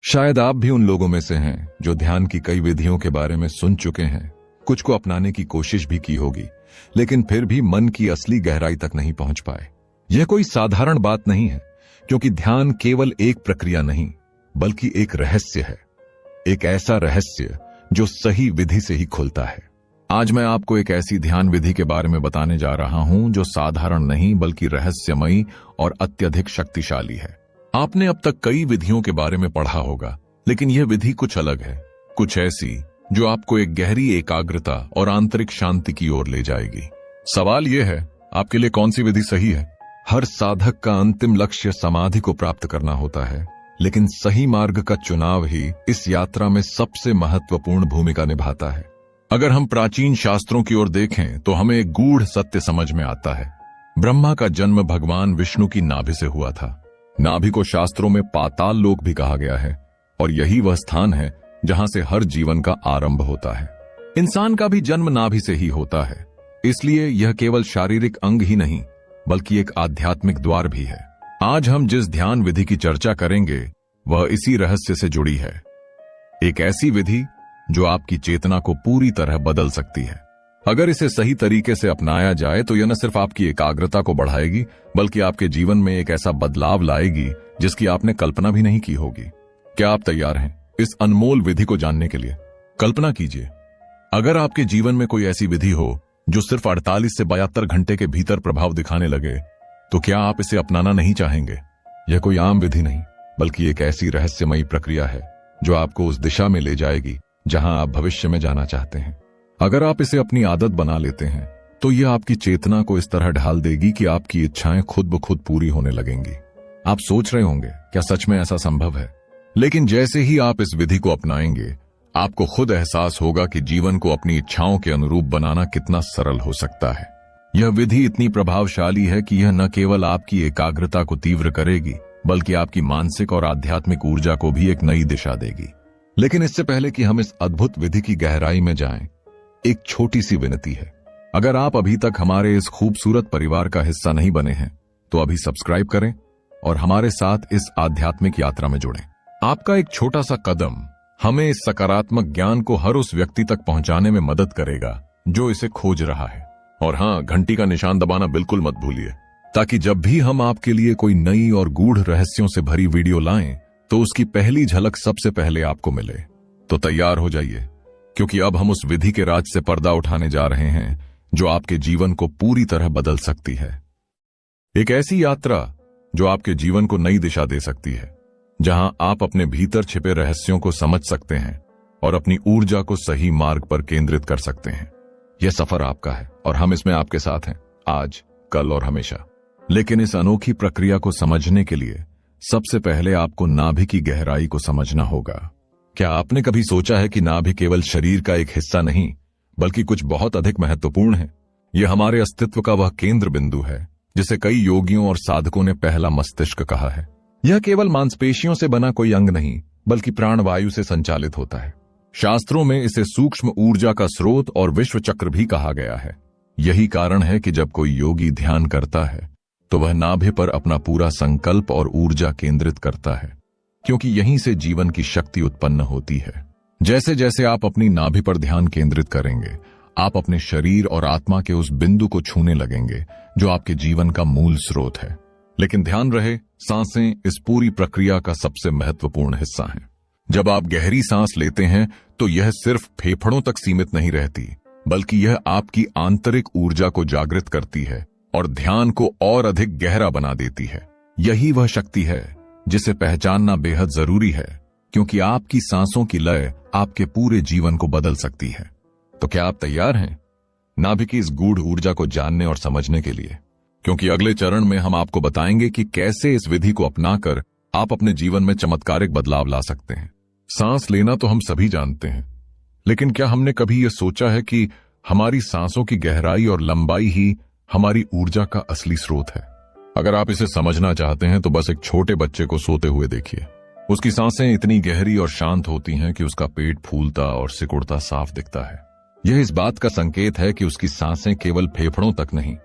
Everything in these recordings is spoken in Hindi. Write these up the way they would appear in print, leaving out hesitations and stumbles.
शायद आप भी उन लोगों में से हैं जो ध्यान की कई विधियों के बारे में सुन चुके हैं, कुछ को अपनाने की कोशिश भी की होगी, लेकिन फिर भी मन की असली गहराई तक नहीं पहुंच पाए। यह कोई साधारण बात नहीं है, क्योंकि ध्यान केवल एक प्रक्रिया नहीं बल्कि एक रहस्य है। एक ऐसा रहस्य जो सही विधि से ही खुलता है। आज मैं आपको एक ऐसी ध्यान विधि के बारे में बताने जा रहा हूं जो साधारण नहीं बल्कि रहस्यमयी और अत्यधिक शक्तिशाली है। आपने अब तक कई विधियों के बारे में पढ़ा होगा, लेकिन यह विधि कुछ अलग है, कुछ ऐसी जो आपको एक गहरी एकाग्रता और आंतरिक शांति की ओर ले जाएगी। सवाल यह है, आपके लिए कौन सी विधि सही है? हर साधक का अंतिम लक्ष्य समाधि को प्राप्त करना होता है, लेकिन सही मार्ग का चुनाव ही इस यात्रा में सबसे महत्वपूर्ण भूमिका निभाता है। अगर हम प्राचीन शास्त्रों की ओर देखें तो हमें एक गूढ़ सत्य समझ में आता है। ब्रह्मा का जन्म भगवान विष्णु की नाभि से हुआ था। नाभि को शास्त्रों में पाताल लोक भी कहा गया है, और यही वह स्थान है जहां से हर जीवन का आरंभ होता है। इंसान का भी जन्म नाभि से ही होता है, इसलिए यह केवल शारीरिक अंग ही नहीं बल्कि एक आध्यात्मिक द्वार भी है। आज हम जिस ध्यान विधि की चर्चा करेंगे वह इसी रहस्य से जुड़ी है। एक ऐसी विधि जो आपकी चेतना को पूरी तरह बदल सकती है। अगर इसे सही तरीके से अपनाया जाए तो यह न सिर्फ आपकी एकाग्रता को बढ़ाएगी बल्कि आपके जीवन में एक ऐसा बदलाव लाएगी जिसकी आपने कल्पना भी नहीं की होगी। क्या आप तैयार हैं इस अनमोल विधि को जानने के लिए? कल्पना कीजिए, अगर आपके जीवन में कोई ऐसी विधि हो जो सिर्फ 48 से 72 घंटे के भीतर प्रभाव दिखाने लगे, तो क्या आप इसे अपनाना नहीं चाहेंगे? यह कोई आम विधि नहीं बल्कि एक ऐसी रहस्यमयी प्रक्रिया है जो आपको उस दिशा में ले जाएगी जहां आप भविष्य में जाना चाहते हैं। अगर आप इसे अपनी आदत बना लेते हैं तो यह आपकी चेतना को इस तरह ढाल देगी कि आपकी इच्छाएं खुद ब खुद पूरी होने लगेंगी। आप सोच रहे होंगे, क्या सच में ऐसा संभव है? लेकिन जैसे ही आप इस विधि को अपनाएंगे, आपको खुद एहसास होगा कि जीवन को अपनी इच्छाओं के अनुरूप बनाना कितना सरल हो सकता है। यह विधि इतनी प्रभावशाली है कि यह न केवल आपकी एकाग्रता को तीव्र करेगी बल्कि आपकी मानसिक और आध्यात्मिक ऊर्जा को भी एक नई दिशा देगी। लेकिन इससे पहले कि हम इस अद्भुत विधि की गहराई में जाएं, एक छोटी सी विनती है। अगर आप अभी तक हमारे इस खूबसूरत परिवार का हिस्सा नहीं बने हैं तो अभी सब्सक्राइब करें और हमारे साथ इस आध्यात्मिक यात्रा में जुड़ें। आपका एक छोटा सा कदम हमें इस सकारात्मक ज्ञान को हर उस व्यक्ति तक पहुंचाने में मदद करेगा जो इसे खोज रहा है। और हां, घंटी का निशान दबाना बिल्कुल मत भूलिए, ताकि जब भी हम आपके लिए कोई नई और गूढ़ रहस्यों से भरी वीडियो लाएं तो उसकी पहली झलक सबसे पहले आपको मिले। तो तैयार हो जाइए, क्योंकि अब हम उस विधि के राज से पर्दा उठाने जा रहे हैं जो आपके जीवन को पूरी तरह बदल सकती है। एक ऐसी यात्रा जो आपके जीवन को नई दिशा दे सकती है, जहां आप अपने भीतर छिपे रहस्यों को समझ सकते हैं और अपनी ऊर्जा को सही मार्ग पर केंद्रित कर सकते हैं। यह सफर आपका है और हम इसमें आपके साथ हैं, आज, कल और हमेशा। लेकिन इस अनोखी प्रक्रिया को समझने के लिए सबसे पहले आपको नाभि की गहराई को समझना होगा। क्या आपने कभी सोचा है कि नाभि केवल शरीर का एक हिस्सा नहीं बल्कि कुछ बहुत अधिक महत्वपूर्ण है? यह हमारे अस्तित्व का वह केंद्र बिंदु है जिसे कई योगियों और साधकों ने पहला मस्तिष्क कहा है। यह केवल मांसपेशियों से बना कोई अंग नहीं बल्कि प्राणवायु से संचालित होता है। शास्त्रों में इसे सूक्ष्म ऊर्जा का स्रोत और विश्व चक्र भी कहा गया है। यही कारण है कि जब कोई योगी ध्यान करता है तो वह नाभि पर अपना पूरा संकल्प और ऊर्जा केंद्रित करता है, क्योंकि यहीं से जीवन की शक्ति उत्पन्न होती है। जैसे जैसे आप अपनी नाभि पर ध्यान केंद्रित करेंगे, आप अपने शरीर और आत्मा के उस बिंदु को छूने लगेंगे जो आपके जीवन का मूल स्रोत है। लेकिन ध्यान रहे, सांसें इस पूरी प्रक्रिया का सबसे महत्वपूर्ण हिस्सा हैं। जब आप गहरी सांस लेते हैं तो यह सिर्फ फेफड़ों तक सीमित नहीं रहती, बल्कि यह आपकी आंतरिक ऊर्जा को जागृत करती है और ध्यान को और अधिक गहरा बना देती है। यही वह शक्ति है जिसे पहचानना बेहद जरूरी है, क्योंकि आपकी सांसों की लय आपके पूरे जीवन को बदल सकती है। तो क्या आप तैयार हैं नाभि की इस गूढ़ ऊर्जा को जानने और समझने के लिए? क्योंकि अगले चरण में हम आपको बताएंगे कि कैसे इस विधि को अपनाकर आप अपने जीवन में चमत्कारिक बदलाव ला सकते हैं। सांस लेना तो हम सभी जानते हैं, लेकिन क्या हमने कभी यह सोचा है कि हमारी सांसों की गहराई और लंबाई ही हमारी ऊर्जा का असली स्रोत है? अगर आप इसे समझना चाहते हैं तो बस एक छोटे बच्चे को सोते हुए देखिए। उसकी सांसें इतनी गहरी और शांत होती हैं कि उसका पेट फूलता और सिकुड़ता साफ दिखता है। यह इस बात का संकेत है कि उसकी सांसें केवल फेफड़ों तक नहीं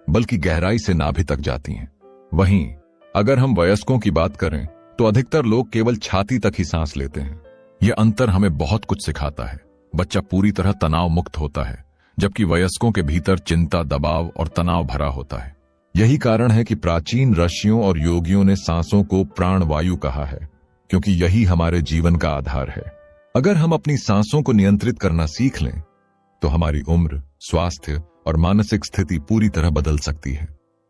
बल्कि गहराई से नाभि तक जाती हैं। वहीं अगर हम वयस्कों की बात करें तो अधिकतर लोग केवल छाती तक ही सांस लेते हैं। यह अंतर हमें बहुत कुछ सिखाता है। बच्चा पूरी तरह तनाव मुक्त होता है, जबकि वयस्कों के भीतर चिंता, दबाव और तनाव भरा होता है। यही कारण है कि प्राचीन ऋषियों और योगियों ने सांसों को प्राणवायु कहा है, क्योंकि यही हमारे जीवन का आधार है। अगर हम अपनी सांसों को नियंत्रित करना सीख लें तो हमारी उम्र, स्वास्थ्य और मानसिक स्थिति पूरी तरह बदल सकती है।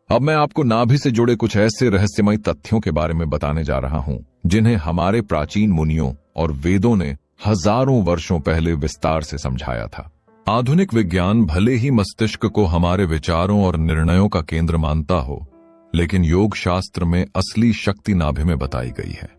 अब मैं आपको नाभि से जुड़े कुछ ऐसे रहस्यमय तथ्यों के बारे में बताने जा रहा हूं जिन्हें हमारे प्राचीन मुनियों और वेदों ने हजारों वर्षों पहले विस्तार से समझाया था। आधुनिक विज्ञान भले ही मस्तिष्क को हमारे विचारों और निर्णयों का केंद्र मानता हो, लेकिन योग शास्त्र में असली शक्ति नाभि में बताई गई है।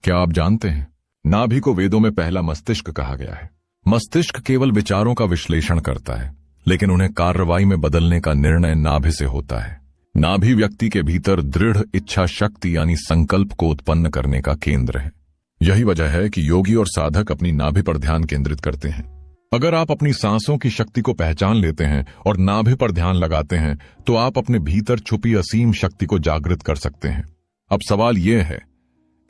क्या आप जानते हैं, नाभि को वेदों में पहला मस्तिष्क कहा गया है। मस्तिष्क केवल विचारों का विश्लेषण करता है, लेकिन उन्हें कार्रवाई में बदलने का निर्णय नाभि से होता है। नाभि व्यक्ति के भीतर दृढ़ इच्छा शक्ति यानी संकल्प को उत्पन्न करने का केंद्र है। यही वजह है कि योगी और साधक अपनी नाभि पर ध्यान केंद्रित करते हैं। अगर आप अपनी सांसों की शक्ति को पहचान लेते हैं और नाभि पर ध्यान लगाते हैं तो आप अपने भीतर छुपी असीम शक्ति को जागृत कर सकते हैं। अब सवाल यह है,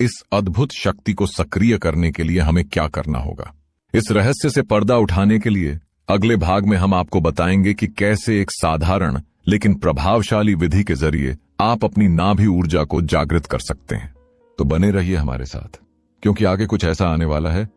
इस अद्भुत शक्ति को सक्रिय करने के लिए हमें क्या करना होगा? इस रहस्य से पर्दा उठाने के लिए अगले भाग में हम आपको बताएंगे कि कैसे एक साधारण लेकिन प्रभावशाली विधि के जरिए आप अपनी नाभि ऊर्जा को जागृत कर सकते हैं। तो बने रहिए हमारे साथ, क्योंकि आगे कुछ ऐसा आने वाला है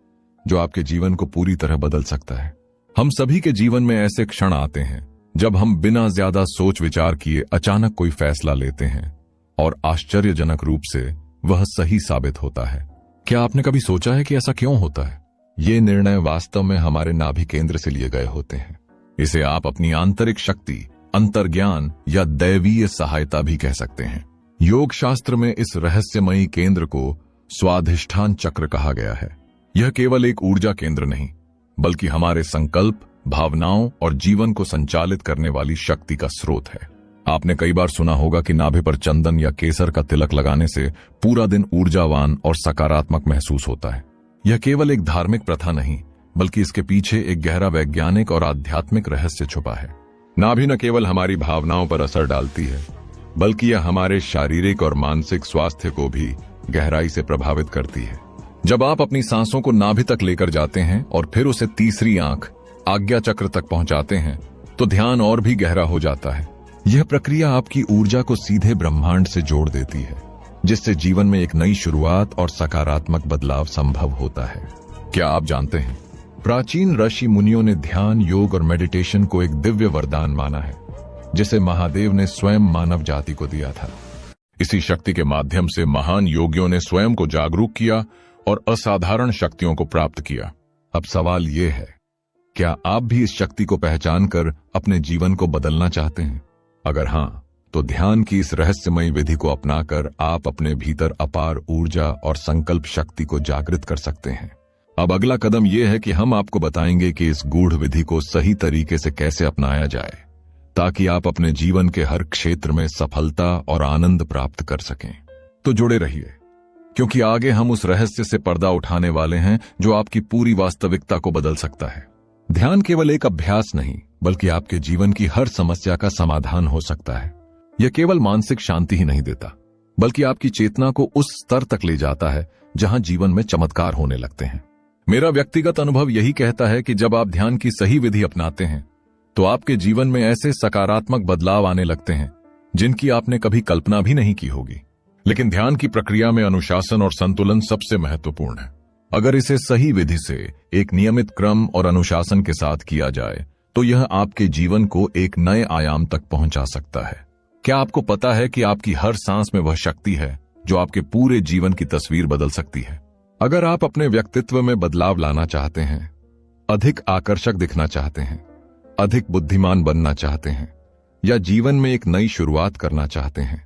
जो आपके जीवन को पूरी तरह बदल सकता है। हम सभी के जीवन में ऐसे क्षण आते हैं जब हम बिना ज्यादा सोच विचार किए अचानक कोई फैसला लेते हैं और आश्चर्यजनक रूप से वह सही साबित होता है। क्या आपने कभी सोचा है कि ऐसा क्यों होता है? ये निर्णय वास्तव में हमारे नाभि केंद्र से लिए गए होते हैं। इसे आप अपनी आंतरिक शक्ति, अंतर्ज्ञान या दैवीय सहायता भी कह सकते हैं। योग शास्त्र में इस रहस्यमयी केंद्र को स्वाधिष्ठान चक्र कहा गया है। यह केवल एक ऊर्जा केंद्र नहीं, बल्कि हमारे संकल्प, भावनाओं और जीवन को संचालित करने वाली शक्ति का स्रोत है। आपने कई बार सुना होगा कि नाभि पर चंदन या केसर का तिलक लगाने से पूरा दिन ऊर्जावान और सकारात्मक महसूस होता है। यह केवल एक धार्मिक प्रथा नहीं, बल्कि इसके पीछे एक गहरा वैज्ञानिक और आध्यात्मिक रहस्य छुपा है। नाभि न केवल हमारी भावनाओं पर असर डालती है, बल्कि यह हमारे शारीरिक और मानसिक स्वास्थ्य को भी गहराई से प्रभावित करती है। जब आप अपनी सांसों को नाभि तक लेकर जाते हैं और फिर उसे तीसरी आंख, आज्ञा चक्र तक पहुंचाते हैं, तो ध्यान और भी गहरा हो जाता है। यह प्रक्रिया आपकी ऊर्जा को सीधे ब्रह्मांड से जोड़ देती है, जिससे जीवन में एक नई शुरुआत और सकारात्मक बदलाव संभव होता है। क्या आप जानते हैं, प्राचीन ऋषि मुनियों ने ध्यान, योग और मेडिटेशन को एक दिव्य वरदान माना है, जिसे महादेव ने स्वयं मानव जाति को दिया था। इसी शक्ति के माध्यम से महान योगियों ने स्वयं को जागरूक किया और असाधारण शक्तियों को प्राप्त किया। अब सवाल यह है, क्या आप भी इस शक्ति को पहचान कर अपने जीवन को बदलना चाहते हैं? अगर हां, तो ध्यान की इस रहस्यमयी विधि को अपनाकर आप अपने भीतर अपार ऊर्जा और संकल्प शक्ति को जागृत कर सकते हैं। अब अगला कदम यह है कि हम आपको बताएंगे कि इस गूढ़ विधि को सही तरीके से कैसे अपनाया जाए, ताकि आप अपने जीवन के हर क्षेत्र में सफलता और आनंद प्राप्त कर सकें। तो जुड़े रहिए, क्योंकि आगे हम उस रहस्य से पर्दा उठाने वाले हैं जो आपकी पूरी वास्तविकता को बदल सकता है। ध्यान केवल एक अभ्यास नहीं, बल्कि आपके जीवन की हर समस्या का समाधान हो सकता है। यह केवल मानसिक शांति ही नहीं देता, बल्कि आपकी चेतना को उस स्तर तक ले जाता है जहां जीवन में चमत्कार होने लगते हैं। मेरा व्यक्तिगत अनुभव यही कहता है कि जब आप ध्यान की सही विधि अपनाते हैं, तो आपके जीवन में ऐसे सकारात्मक बदलाव आने लगते हैं जिनकी आपने कभी कल्पना भी नहीं की होगी। लेकिन ध्यान की प्रक्रिया में अनुशासन और संतुलन सबसे महत्वपूर्ण है। अगर इसे सही विधि से, एक नियमित क्रम और अनुशासन के साथ किया जाए, तो यह आपके जीवन को एक नए आयाम तक पहुंचा सकता है। क्या आपको पता है कि आपकी हर सांस में वह शक्ति है जो आपके पूरे जीवन की तस्वीर बदल सकती है? अगर आप अपने व्यक्तित्व में बदलाव लाना चाहते हैं, अधिक आकर्षक दिखना चाहते हैं, अधिक बुद्धिमान बनना चाहते हैं, या जीवन में एक नई शुरुआत करना चाहते हैं,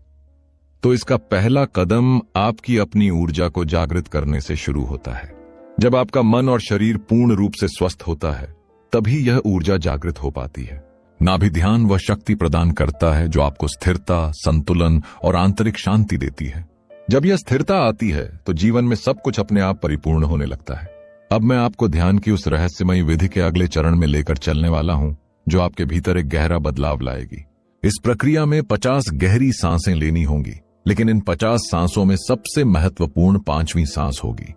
तो इसका पहला कदम आपकी अपनी ऊर्जा को जागृत करने से शुरू होता है। जब आपका मन और शरीर पूर्ण रूप से स्वस्थ होता है, तभी यह ऊर्जा जागृत हो पाती है। नाभि ध्यान वह शक्ति प्रदान करता है जो आपको स्थिरता, संतुलन और आंतरिक शांति देती है। जब यह स्थिरता आती है, तो जीवन में सब कुछ अपने आप परिपूर्ण होने लगता है। अब मैं आपको ध्यान की उस रहस्यमयी विधि के अगले चरण में लेकर चलने वाला हूं, जो आपके भीतर एक गहरा बदलाव लाएगी। इस प्रक्रिया में 50 गहरी सांसें लेनी होंगी, लेकिन इन 50 सांसों में सबसे महत्वपूर्ण 5वीं सांस होगी।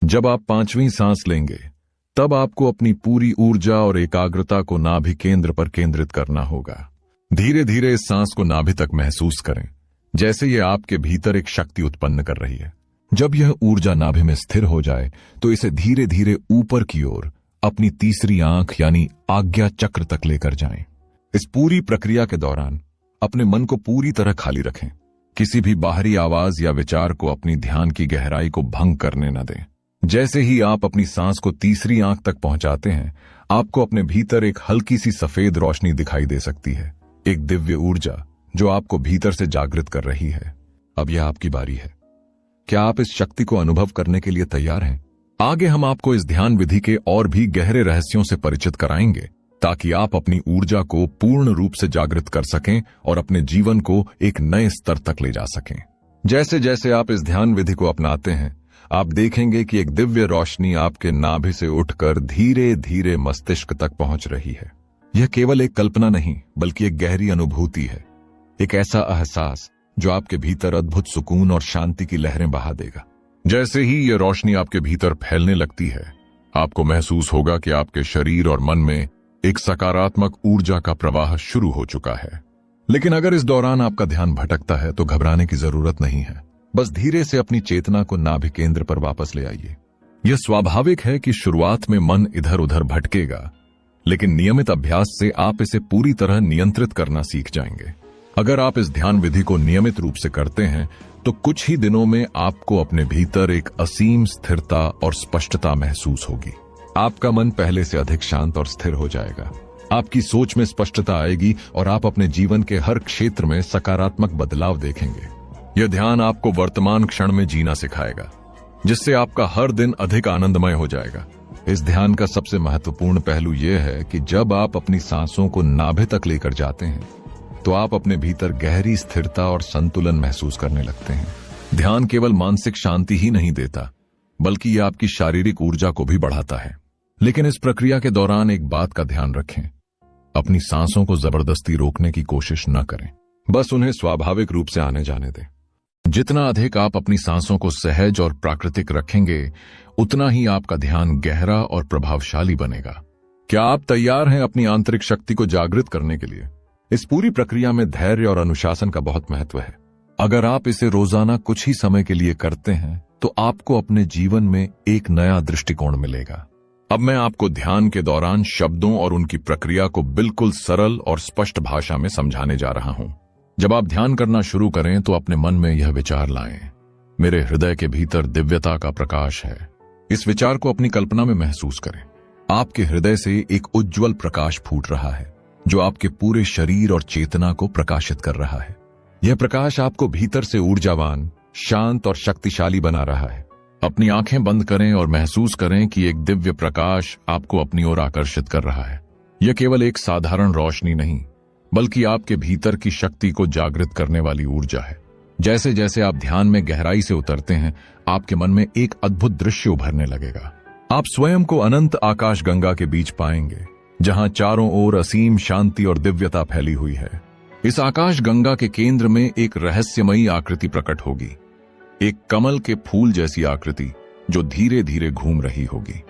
जब आप 5वीं सांस लेंगे तब आपको अपनी पूरी ऊर्जा और एकाग्रता को नाभि केंद्र पर केंद्रित करना होगा। धीरे धीरे इस सांस को नाभि तक महसूस करें, जैसे ये आपके भीतर एक शक्ति उत्पन्न कर रही है। जब यह ऊर्जा नाभि में स्थिर हो जाए तो इसे धीरे धीरे ऊपर की ओर अपनी तीसरी आंख यानी आज्ञा चक्र तक लेकर जाएं। इस पूरी प्रक्रिया के दौरान अपने मन को पूरी तरह खाली रखें। किसी भी बाहरी आवाज या विचार को अपनी ध्यान की गहराई को भंग करने न दें। जैसे ही आप अपनी सांस को तीसरी आंख तक पहुंचाते हैं, आपको अपने भीतर एक हल्की सी सफेद रोशनी दिखाई दे सकती है, एक दिव्य ऊर्जा जो आपको भीतर से जागृत कर रही है। अब यह आपकी बारी है। क्या आप इस शक्ति को अनुभव करने के लिए तैयार हैं? आगे हम आपको इस ध्यान विधि के और भी गहरे रहस्यों से परिचित कराएंगे, ताकि आप अपनी ऊर्जा को पूर्ण रूप से जागृत कर सकें और अपने जीवन को एक नए स्तर तक ले जा सकें। जैसे जैसे आप इस ध्यान विधि को अपनाते हैं, आप देखेंगे कि एक दिव्य रोशनी आपके नाभि से उठकर धीरे धीरे मस्तिष्क तक पहुंच रही है। यह केवल एक कल्पना नहीं, बल्कि एक गहरी अनुभूति है, एक ऐसा एहसास जो आपके भीतर अद्भुत सुकून और शांति की लहरें बहा देगा। जैसे ही यह रोशनी आपके भीतर फैलने लगती है, आपको महसूस होगा कि आपके शरीर और मन में एक सकारात्मक ऊर्जा का प्रवाह शुरू हो चुका है। लेकिन अगर इस दौरान आपका ध्यान भटकता है तो घबराने की जरूरत नहीं है। बस धीरे से अपनी चेतना को नाभि केंद्र पर वापस ले आइए। यह स्वाभाविक है कि शुरुआत में मन इधर उधर भटकेगा, लेकिन नियमित अभ्यास से आप इसे पूरी तरह नियंत्रित करना सीख जाएंगे। अगर आप इस ध्यान विधि को नियमित रूप से करते हैं तो कुछ ही दिनों में आपको अपने भीतर एक असीम स्थिरता और स्पष्टता महसूस होगी। आपका मन पहले से अधिक शांत और स्थिर हो जाएगा। आपकी सोच में स्पष्टता आएगी और आप अपने जीवन के हर क्षेत्र में सकारात्मक बदलाव देखेंगे। यह ध्यान आपको वर्तमान क्षण में जीना सिखाएगा, जिससे आपका हर दिन अधिक आनंदमय हो जाएगा। इस ध्यान का सबसे महत्वपूर्ण पहलू यह है कि जब आप अपनी सांसों को नाभि तक लेकर जाते हैं तो आप अपने भीतर गहरी स्थिरता और संतुलन महसूस करने लगते हैं। ध्यान केवल मानसिक शांति ही नहीं देता, बल्कि यह आपकी शारीरिक ऊर्जा को भी बढ़ाता है। लेकिन इस प्रक्रिया के दौरान एक बात का ध्यान रखें, अपनी सांसों को जबरदस्ती रोकने की कोशिश न करें, बस उन्हें स्वाभाविक रूप से आने जाने दें। जितना अधिक आप अपनी सांसों को सहज और प्राकृतिक रखेंगे, उतना ही आपका ध्यान गहरा और प्रभावशाली बनेगा। क्या आप तैयार हैं अपनी आंतरिक शक्ति को जागृत करने के लिए? इस पूरी प्रक्रिया में धैर्य और अनुशासन का बहुत महत्व है। अगर आप इसे रोजाना कुछ ही समय के लिए करते हैं तो आपको अपने जीवन में एक नया दृष्टिकोण मिलेगा। अब मैं आपको ध्यान के दौरान शब्दों और उनकी प्रक्रिया को बिल्कुल सरल और स्पष्ट भाषा में समझाने जा रहा हूं। जब आप ध्यान करना शुरू करें तो अपने मन में यह विचार लाएं, मेरे हृदय के भीतर दिव्यता का प्रकाश है। इस विचार को अपनी कल्पना में महसूस करें। आपके हृदय से एक उज्जवल प्रकाश फूट रहा है, जो आपके पूरे शरीर और चेतना को प्रकाशित कर रहा है। यह प्रकाश आपको भीतर से ऊर्जावान, शांत और शक्तिशाली बना रहा है। अपनी आंखें बंद करें और महसूस करें कि एक दिव्य प्रकाश आपको अपनी ओर आकर्षित कर रहा है। यह केवल एक साधारण रोशनी नहीं, बल्कि आपके भीतर की शक्ति को जागृत करने वाली ऊर्जा है। जैसे जैसे आप ध्यान में गहराई से उतरते हैं, आपके मन में एक अद्भुत दृश्य उभरने लगेगा। आप स्वयं को अनंत आकाश गंगा के बीच पाएंगे, जहां चारों ओर असीम शांति और दिव्यता फैली हुई है। इस आकाश गंगा के केंद्र में एक रहस्यमयी आकृति प्रकट होगी, एक कमल के फूल जैसी आकृति जो धीरे धीरे घूम रही होगी।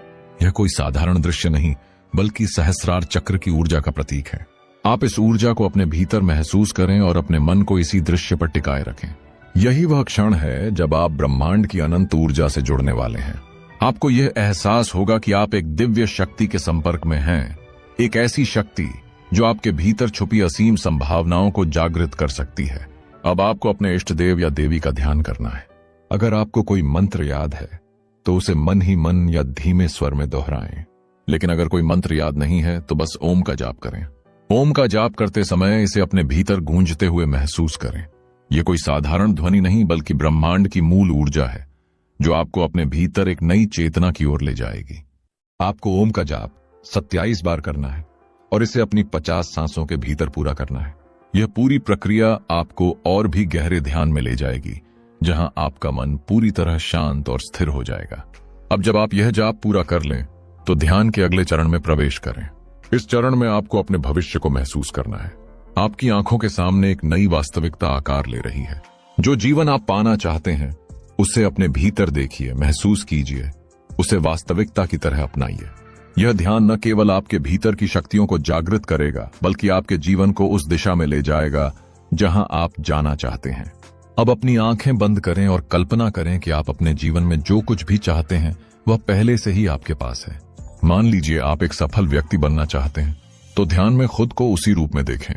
यह कोई साधारण दृश्य नहीं, बल्कि सहस्रार चक्र की ऊर्जा का प्रतीक है। आप इस ऊर्जा को अपने भीतर महसूस करें और अपने मन को इसी दृश्य पर टिकाए रखें। यही वह क्षण है जब आप ब्रह्मांड की अनंत ऊर्जा से जुड़ने वाले हैं। आपको यह एहसास होगा कि आप एक दिव्य शक्ति के संपर्क में हैं, एक ऐसी शक्ति जो आपके भीतर छुपी असीम संभावनाओं को जागृत कर सकती है। अब आपको अपने इष्ट देव या देवी का ध्यान करना है। अगर आपको कोई मंत्र याद है तो उसे मन ही मन या धीमे स्वर में दोहराएं। लेकिन अगर कोई मंत्र याद नहीं है तो बस ओम का जाप करें। ओम का जाप करते समय इसे अपने भीतर गूंजते हुए महसूस करें। यह कोई साधारण ध्वनि नहीं, बल्कि ब्रह्मांड की मूल ऊर्जा है, जो आपको अपने भीतर एक नई चेतना की ओर ले जाएगी। आपको ओम का जाप 27 बार करना है और इसे अपनी 50 सांसों के भीतर पूरा करना है। यह पूरी प्रक्रिया आपको और भी गहरे ध्यान में ले जाएगी, जहां आपका मन पूरी तरह शांत और स्थिर हो जाएगा। अब जब आप यह जाप पूरा कर लें तो ध्यान के अगले चरण में प्रवेश करें। इस चरण में आपको अपने भविष्य को महसूस करना है। आपकी आंखों के सामने एक नई वास्तविकता आकार ले रही है। जो जीवन आप पाना चाहते हैं उसे अपने भीतर देखिए, महसूस कीजिए, उसे वास्तविकता की तरह अपनाइए। यह ध्यान न केवल आपके भीतर की शक्तियों को जागृत करेगा बल्कि आपके जीवन को उस दिशा में ले जाएगा जहां आप जाना चाहते हैं। अब अपनी आंखें बंद करें और कल्पना करें कि आप अपने जीवन में जो कुछ भी चाहते हैं वह पहले से ही आपके पास है। मान लीजिए आप एक सफल व्यक्ति बनना चाहते हैं, तो ध्यान में खुद को उसी रूप में देखें।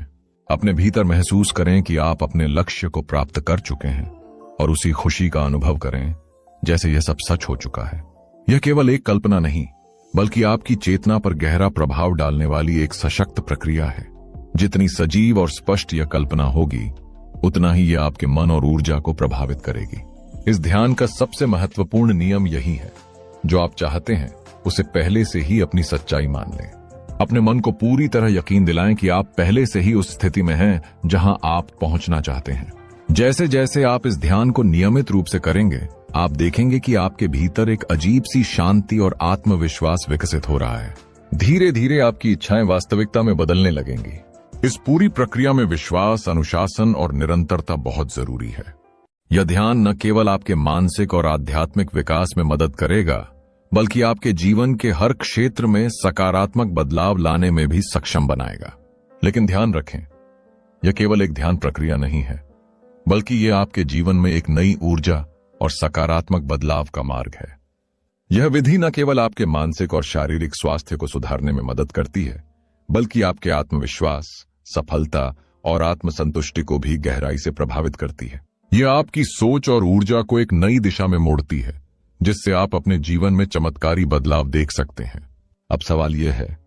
अपने भीतर महसूस करें कि आप अपने लक्ष्य को प्राप्त कर चुके हैं और उसी खुशी का अनुभव करें जैसे यह सब सच हो चुका है। यह केवल एक कल्पना नहीं बल्कि आपकी चेतना पर गहरा प्रभाव डालने वाली एक सशक्त प्रक्रिया है। जितनी सजीव और स्पष्ट यह कल्पना होगी उतना ही यह आपके मन और ऊर्जा को प्रभावित करेगी। इस ध्यान का सबसे महत्वपूर्ण नियम यही है, जो आप चाहते हैं उसे पहले से ही अपनी सच्चाई मान लें। अपने मन को पूरी तरह यकीन दिलाएं कि आप पहले से ही उस स्थिति में हैं जहां आप पहुंचना चाहते हैं। जैसे जैसे आप इस ध्यान को नियमित रूप से करेंगे, आप देखेंगे कि आपके भीतर एक अजीब सी शांति और आत्मविश्वास विकसित हो रहा है। धीरे धीरे आपकी इच्छाएं वास्तविकता में बदलने लगेंगी। इस पूरी प्रक्रिया में विश्वास, अनुशासन और निरंतरता बहुत जरूरी है। यह ध्यान न केवल आपके मानसिक और आध्यात्मिक विकास में मदद करेगा बल्कि आपके जीवन के हर क्षेत्र में सकारात्मक बदलाव लाने में भी सक्षम बनाएगा। लेकिन ध्यान रखें, यह केवल एक ध्यान प्रक्रिया नहीं है बल्कि यह आपके जीवन में एक नई ऊर्जा और सकारात्मक बदलाव का मार्ग है। यह विधि न केवल आपके मानसिक और शारीरिक स्वास्थ्य को सुधारने में मदद करती है बल्कि आपके आत्मविश्वास, सफलता और आत्मसंतुष्टि को भी गहराई से प्रभावित करती है। यह आपकी सोच और ऊर्जा को एक नई दिशा में मोड़ती है जिससे आप अपने जीवन में चमत्कारी बदलाव देख सकते हैं। अब सवाल यह है,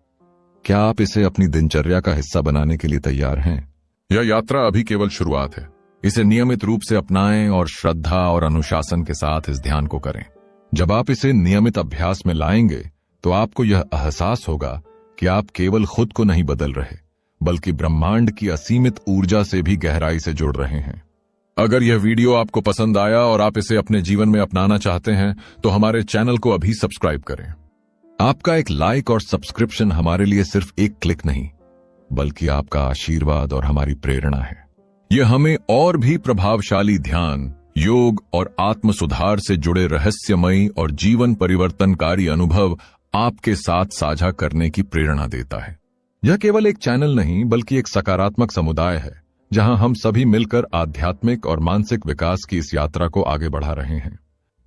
क्या आप इसे अपनी दिनचर्या का हिस्सा बनाने के लिए तैयार हैं? यह यात्रा अभी केवल शुरुआत है। इसे नियमित रूप से अपनाएं और श्रद्धा और अनुशासन के साथ इस ध्यान को करें। जब आप इसे नियमित अभ्यास में लाएंगे तो आपको यह एहसास होगा कि आप केवल खुद को नहीं बदल रहे बल्कि ब्रह्मांड की असीमित ऊर्जा से भी गहराई से जुड़ रहे हैं। अगर यह वीडियो आपको पसंद आया और आप इसे अपने जीवन में अपनाना चाहते हैं तो हमारे चैनल को अभी सब्सक्राइब करें। आपका एक लाइक और सब्सक्रिप्शन हमारे लिए सिर्फ एक क्लिक नहीं बल्कि आपका आशीर्वाद और हमारी प्रेरणा है। यह हमें और भी प्रभावशाली ध्यान, योग और आत्म सुधार से जुड़े रहस्यमयी और जीवन परिवर्तनकारी अनुभव आपके साथ साझा करने की प्रेरणा देता है। यह केवल एक चैनल नहीं बल्कि एक सकारात्मक समुदाय है जहां हम सभी मिलकर आध्यात्मिक और मानसिक विकास की इस यात्रा को आगे बढ़ा रहे हैं।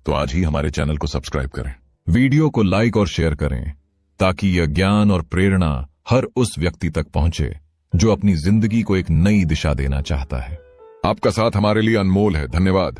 तो आज ही हमारे चैनल को सब्सक्राइब करें, वीडियो को लाइक और शेयर करें ताकि यह ज्ञान और प्रेरणा हर उस व्यक्ति तक पहुंचे जो अपनी जिंदगी को एक नई दिशा देना चाहता है। आपका साथ हमारे लिए अनमोल है। धन्यवाद।